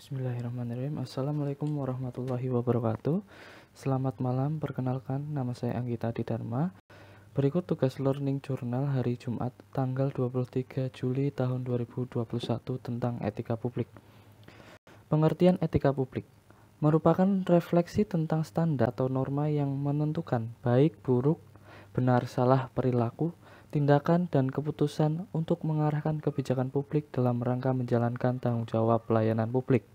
Bismillahirrahmanirrahim. Assalamualaikum warahmatullahi wabarakatuh. Selamat malam, perkenalkan nama saya Anggita Didharma. Berikut tugas learning journal hari Jumat tanggal 23 Juli tahun 2021 tentang etika publik. Pengertian etika publik merupakan refleksi tentang standar atau norma yang menentukan baik, buruk, benar, salah perilaku, tindakan, dan keputusan untuk mengarahkan kebijakan publik dalam rangka menjalankan tanggung jawab pelayanan publik.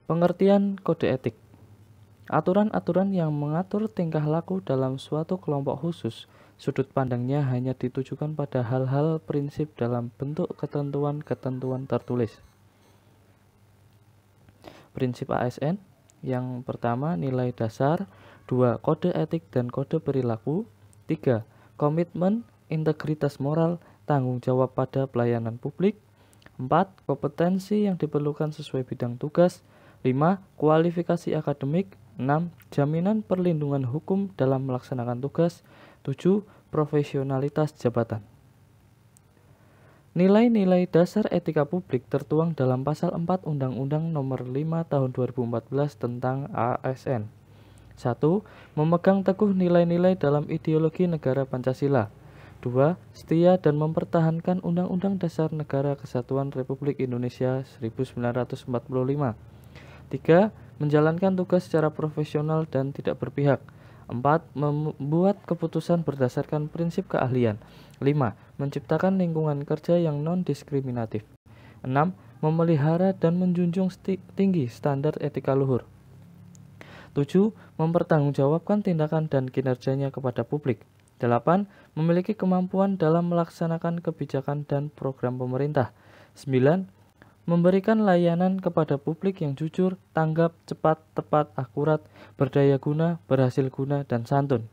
Pengertian kode etik. Aturan-aturan yang mengatur tingkah laku dalam suatu kelompok khusus, sudut pandangnya hanya ditujukan pada hal-hal prinsip dalam bentuk ketentuan-ketentuan tertulis. Prinsip ASN. Yang pertama, nilai dasar. 2. Kode etik dan kode perilaku. 3. Komitmen, integritas moral, tanggung jawab pada pelayanan publik. 4. Kompetensi yang diperlukan sesuai bidang tugas. 5. Kualifikasi akademik. 6. Jaminan perlindungan hukum dalam melaksanakan tugas. 7. Profesionalitas jabatan. Nilai-nilai dasar etika publik tertuang dalam Pasal 4 Undang-Undang Nomor 5 Tahun 2014 tentang ASN. 1. Memegang teguh nilai-nilai dalam ideologi negara Pancasila. 2. Setia dan mempertahankan Undang-Undang Dasar Negara Kesatuan Republik Indonesia 1945. 3. Menjalankan tugas secara profesional dan tidak berpihak. 4. Membuat keputusan berdasarkan prinsip keahlian. 5. Menciptakan lingkungan kerja yang non-diskriminatif. 6. Memelihara dan menjunjung tinggi standar etika luhur. 7. Mempertanggungjawabkan tindakan dan kinerjanya kepada publik. 8. Memiliki kemampuan dalam melaksanakan kebijakan dan program pemerintah. 9. Memberikan layanan kepada publik yang jujur, tanggap, cepat, tepat, akurat, berdaya guna, berhasil guna, dan santun.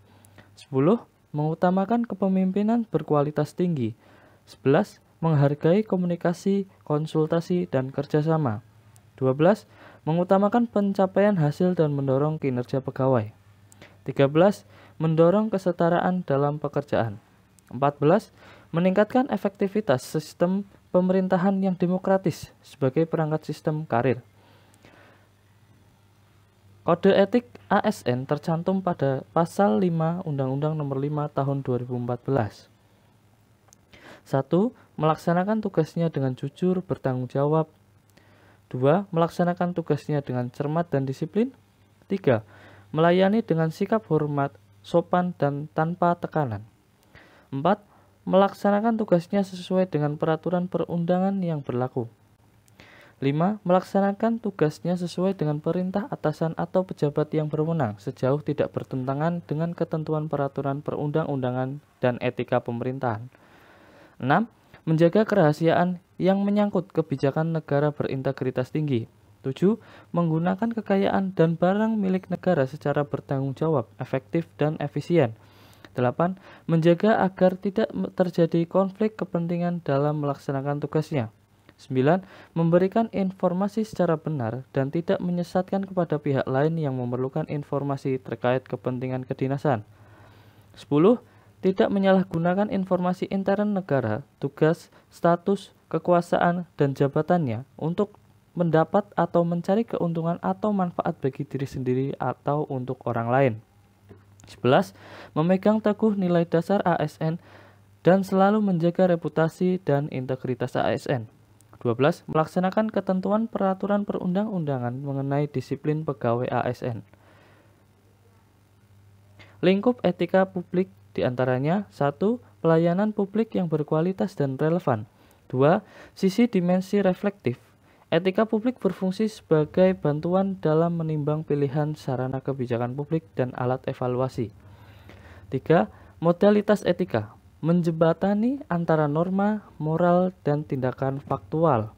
10. Mengutamakan kepemimpinan berkualitas tinggi. 11. Menghargai komunikasi, konsultasi, dan kerjasama. 12. Mengutamakan pencapaian hasil dan mendorong kinerja pegawai. 13. Mendorong kesetaraan dalam pekerjaan. 14. Meningkatkan efektivitas sistem pemerintahan yang demokratis sebagai perangkat sistem karir. Kode etik ASN tercantum pada Pasal 5 Undang-Undang Nomor 5 Tahun 2014. 1. Melaksanakan tugasnya dengan jujur, bertanggung jawab. 2. Melaksanakan tugasnya dengan cermat dan disiplin. 3. Melayani dengan sikap hormat, sopan, dan tanpa tekanan. 4. Melaksanakan tugasnya sesuai dengan peraturan perundangan yang berlaku. 5. Melaksanakan tugasnya sesuai dengan perintah atasan atau pejabat yang berwenang sejauh tidak bertentangan dengan ketentuan peraturan perundang-undangan dan etika pemerintahan. 6. Menjaga kerahasiaan yang menyangkut kebijakan negara berintegritas tinggi. 7. Menggunakan kekayaan dan barang milik negara secara bertanggung jawab, efektif, dan efisien. 8. Menjaga agar tidak terjadi konflik kepentingan dalam melaksanakan tugasnya. 9. Memberikan informasi secara benar dan tidak menyesatkan kepada pihak lain yang memerlukan informasi terkait kepentingan kedinasan. 10. Tidak menyalahgunakan informasi intern negara, tugas, status, kekuasaan, dan jabatannya untuk mendapat atau mencari keuntungan atau manfaat bagi diri sendiri atau untuk orang lain. 11. Memegang teguh nilai dasar ASN dan selalu menjaga reputasi dan integritas ASN. 12. Melaksanakan ketentuan peraturan perundang-undangan mengenai disiplin pegawai ASN. Lingkup etika publik diantaranya 1. Pelayanan publik yang berkualitas dan relevan. 2. Sisi dimensi reflektif. Etika publik berfungsi sebagai bantuan dalam menimbang pilihan sarana kebijakan publik dan alat evaluasi. 3. Modalitas etika. Menjembatani antara norma, moral, dan tindakan faktual.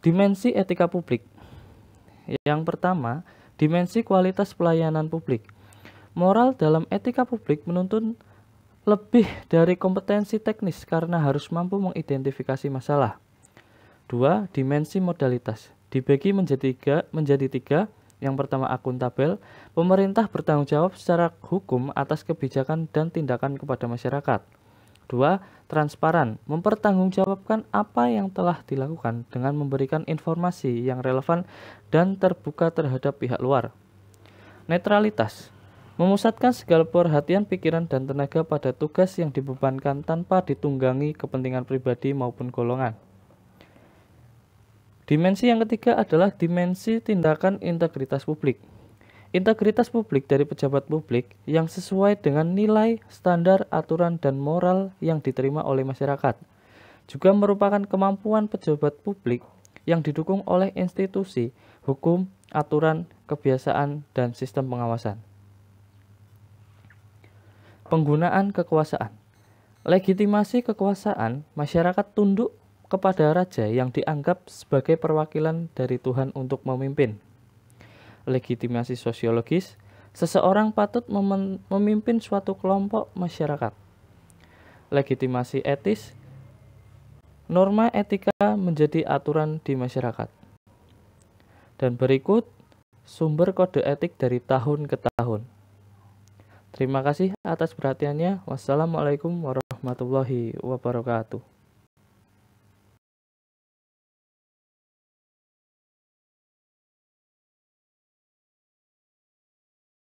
Dimensi etika publik. Yang pertama, dimensi kualitas pelayanan publik. Moral dalam etika publik menuntut lebih dari kompetensi teknis karena harus mampu mengidentifikasi masalah. 2. Dimensi modalitas. Dibagi menjadi tiga. Yang pertama, akuntabel. Pemerintah bertanggung jawab secara hukum atas kebijakan dan tindakan kepada masyarakat. 2. Transparan, mempertanggungjawabkan apa yang telah dilakukan dengan memberikan informasi yang relevan dan terbuka terhadap pihak luar. Netralitas, memusatkan segala perhatian pikiran dan tenaga pada tugas yang dibebankan tanpa ditunggangi kepentingan pribadi maupun golongan. Dimensi yang ketiga adalah dimensi tindakan integritas publik. Integritas publik dari pejabat publik yang sesuai dengan nilai, standar, aturan, dan moral yang diterima oleh masyarakat. Juga merupakan kemampuan pejabat publik yang didukung oleh institusi, hukum, aturan, kebiasaan, dan sistem pengawasan. Penggunaan kekuasaan. Legitimasi kekuasaan, masyarakat tunduk kepada raja yang dianggap sebagai perwakilan dari Tuhan untuk memimpin. Legitimasi sosiologis, seseorang patut memimpin suatu kelompok masyarakat. Legitimasi etis, norma etika menjadi aturan di masyarakat. Dan berikut sumber kode etik dari tahun ke tahun. Terima kasih atas perhatiannya. Wassalamualaikum warahmatullahi wabarakatuh.